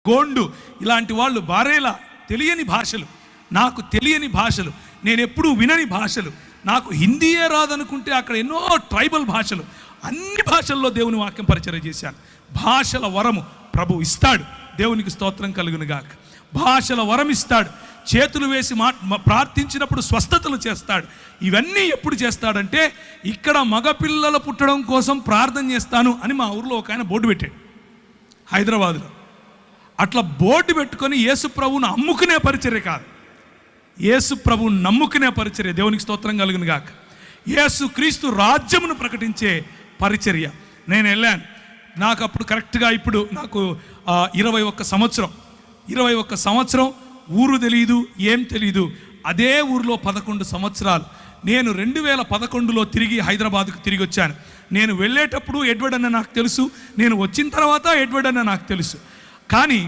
గోండు ఇలాంటి వాళ్ళు బారేలా తెలియని భాషలు, నాకు తెలియని భాషలు, నేను ఎప్పుడూ వినని భాషలు, నాకు హిందీయే రాదనుకుంటే అక్కడ ఎన్నో ట్రైబల్ భాషలు, అన్ని భాషల్లో దేవుని వాక్యం పరిచయం చేశాను. భాషల వరము ప్రభు ఇస్తాడు. దేవునికి స్తోత్రం కలుగును గాక. భాషల వరం ఇస్తాడు. చేతులు వేసి ప్రార్థించినప్పుడు స్వస్థతలు చేస్తాడు. ఇవన్నీ ఎప్పుడు చేస్తాడంటే, ఇక్కడ మగపిల్లలు పుట్టడం కోసం ప్రార్థన చేస్తాను అని మా ఊర్లో ఒక ఆయన బోర్డు పెట్టాడు హైదరాబాదులో. అట్లా బోర్డు పెట్టుకొని యేసు ప్రభువును అమ్ముకునే పరిచర్య కాదు, యేసు ప్రభువును నమ్ముకునే పరిచర్య. దేవునికి స్తోత్రం కలుగును గాక. యేసు క్రీస్తు రాజ్యమును ప్రకటించే పరిచర్య. నేను వెళ్ళాను. నాకు అప్పుడు కరెక్ట్గా ఇప్పుడు నాకు 21 సంవత్సరం, ఊరు తెలియదు, ఏం తెలీదు. అదే ఊరిలో 11 సంవత్సరాలు. నేను 2011లో తిరిగి హైదరాబాద్కు తిరిగి వచ్చాను. నేను వెళ్ళేటప్పుడు ఎడ్వర్డ్ అన్న నాకు తెలుసు, నేను వచ్చిన తర్వాత ఎడ్వర్డ్ అన్న నాకు తెలుసు. కానీ